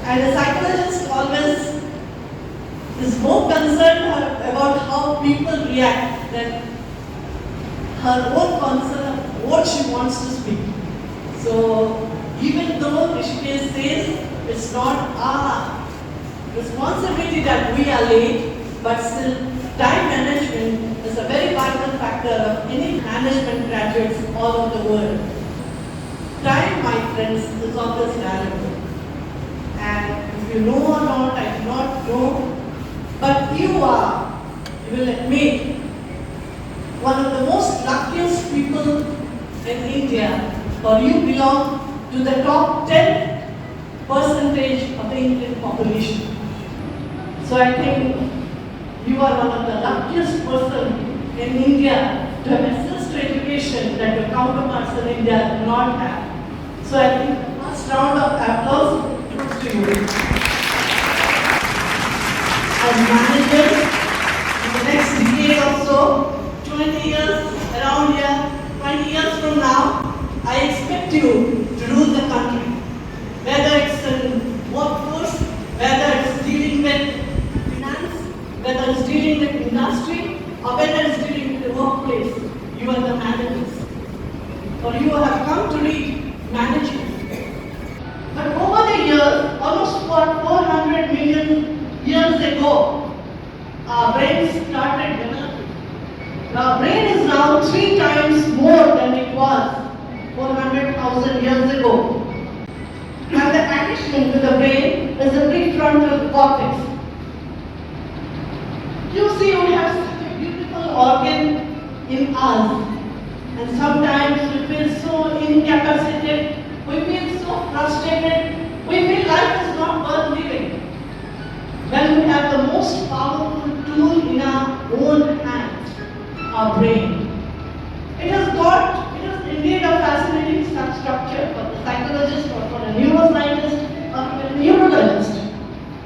And a psychologist always is more concerned about how people react than her own concern of what she wants to speak. So even though Rishikesh says it's not our responsibility that we are late, but still time management is a very vital factor of any management graduates all over the world. Time, my friends, is always valuable. And if you know or not, I do not know, but you will admit, one of the most luckiest people in India, or you belong to the top 10 percentage of the Indian population. So I think you are one of the luckiest person in India to have access to education that your counterparts in India do not have. So I think the first round of applause goes to you. As managers, in the next decade or so, 20 years around here, 20 years from now, I expect you to rule the country. Whether it's in workforce, whether it's dealing with finance, whether it's dealing with industry, or whether it's dealing with the workplace, you are the managers. Or you have come to read management. But over the years, almost 400 million years ago, our brains started developing. Our brain is now 3 times more than it was 400,000 years ago. And the attachment to the brain is the prefrontal cortex. You see, we have such a beautiful organ in us. And sometimes we feel so incapacitated, we feel so frustrated, we feel life is not worth living. When we have the most powerful tool in our own hands, our brain. It is indeed a fascinating structure for the psychologist or for a neuroscientist or for a neurologist.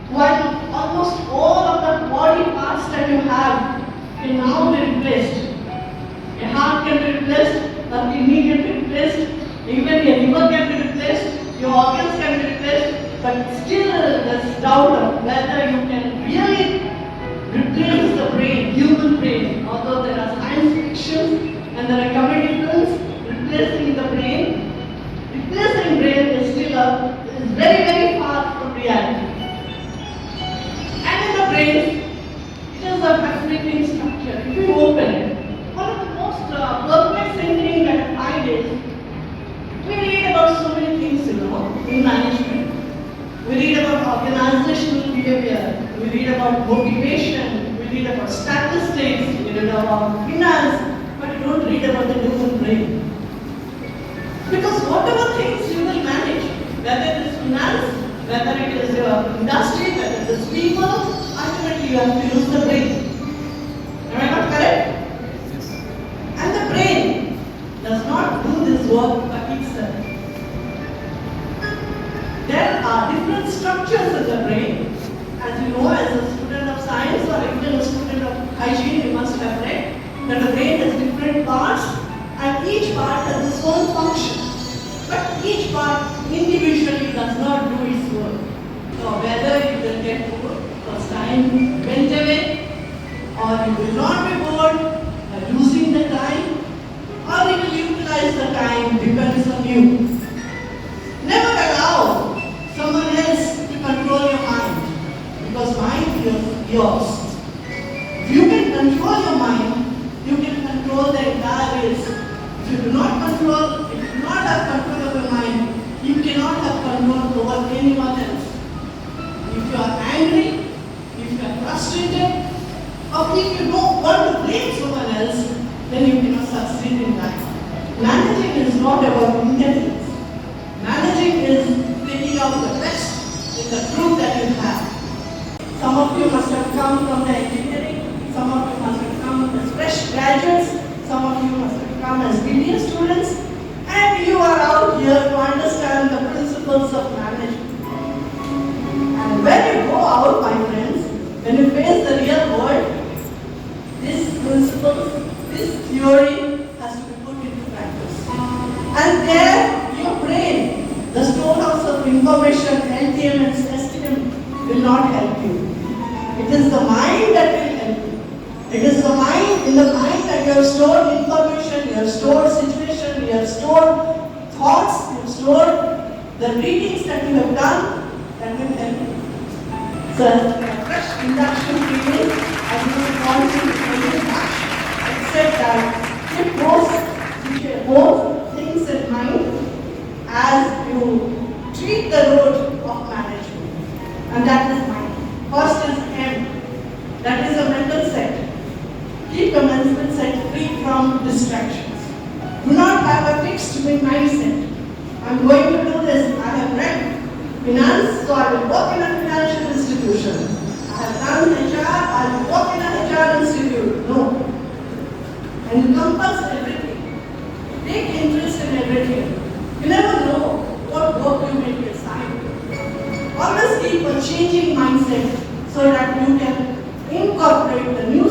While almost all of the body parts that you have can now be replaced. Your heart can be replaced, a kidney can be replaced, even your liver can be replaced, your organs can be replaced, but still there's doubt of whether you can really replace the brain, human brain. Although there are science fiction and there are comedy films replacing the brain, replacing brain is still is very, very far from reality. And in the brain, it is a fascinating structure. If you open it, one of the most perplexing things that I find is, we read about so many things, in management. We read about organizational behavior, we read about motivation, we read about statistics, we read about finance, but you don't read about the human brain. Because whatever things you will manage, whether it is finance, whether it is your industry, whether it is people, ultimately you have to use the brain. Am I not correct? Yes. And the brain does not do this work by itself. There are different structures in the brain. As you know, as a student of science or even a student of hygiene, you must have read that the brain has different parts and each part has its own function. But each part individually does not do its work. So whether you will get bored because time went away, or you will not be bored by losing the time, or you will utilize the time, depends on you. Never allow someone else to control your mind, because mind is yours. If you can control your mind, you can control the entire race. If you do not have control of your mind, you cannot have control over anyone else. If you are angry, if you are frustrated, or if you don't want to blame someone else, then you cannot succeed in life. Managing is not about intelligence. Managing is taking out the best in the group that you have. Some of you must have come from the engineering, some of you must have come as fresh graduates, some of you must have come as BBA students, and you are out here to understand the principles of management. And when you go out, my friends, when you face the real world, these principles, this theory has to be put into practice. And there, your brain, the storehouse of information, LTM and STM, you have stored information, you have stored situation, you have stored thoughts, you have stored the readings that you have done, that will help you. So, a fresh induction training, I don't want to very much, except that keep both things in mind as you treat the road of management. And that is mine. First is M. That is a mental set. Keep your mental set free from distractions. Do not have a fixed mindset. I'm going to do this. I have read finance, so I will work in a financial institution. I have done HR, I will work in a HR institute. No. Encompass everything. Take interest in everything. You never know what work you may be assigned. Always keep a changing mindset so that you can incorporate the new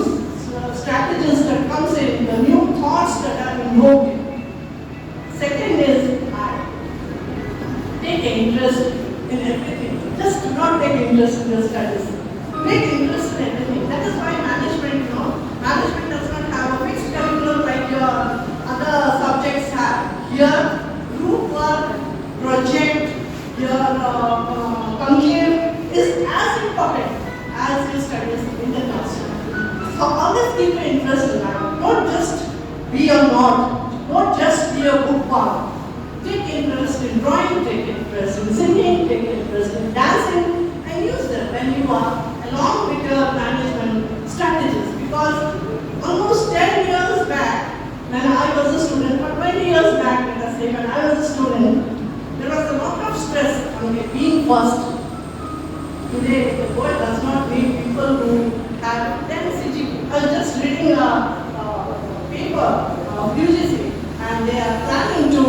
strategies that comes in, the new thoughts that are invoked in. Second is take interest in everything. Just do not take interest in the studies. Take interest in everything. That is why management does not have a fixed curriculum like your other subjects have. Here, group work, project, your conclave is as important as your studies in the classroom. So always keep your interest in that. Don't just be a nod. Don't just be a bookworm. Take interest in drawing, take interest in singing, take interest in dancing, and use them when you are along with your management strategies. Because almost 10 years back, when I was a student, or 20 years back, let us say, when I was a student, there was a lot of stress on being first. Today, the world does not need people who have 10 CGP. I was just reading a paper of UGC, and they are planning to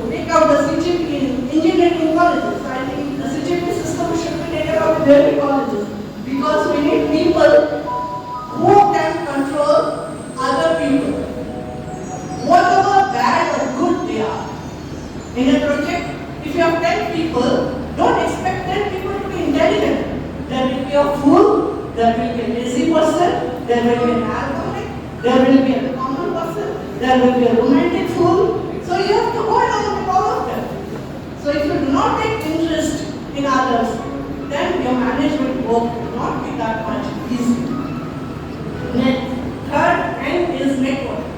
take out the CGP in engineering colleges. So I think the CGP system should be taken out in every colleges, because we need people who can control other people, whatever bad or good they are. In a project, if you have 10 people, don't expect 10 people to be intelligent. There will be a fool, there will be a lazy person, there will be an alcoholic, there will be a common person, there will be a romantic fool. So you have to go along with all of them. So if you do not take interest in others, then your management work will not be that much easy. Third N is networking.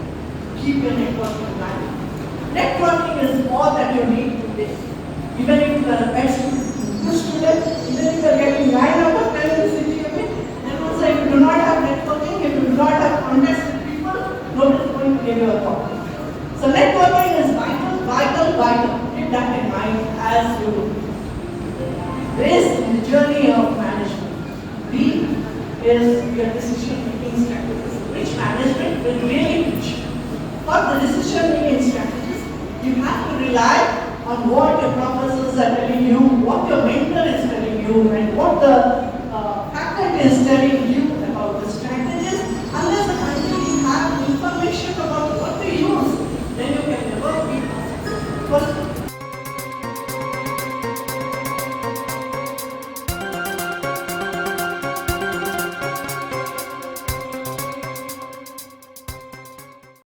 Keep your networking alive. Networking is all that you need today. Even if you are a best good student, even if you are getting 9 out of 10 in CGPA, then also if you do not have networking, if you do not have contacts with people, nobody is going to give you a call. So networking is vital. Keep that in mind as you race in the journey of management. B is your decision-making strategies, which management will really teach. For the decision-making strategies, you have to rely on what your professors are telling you, what your mentor is telling you, and what the faculty is telling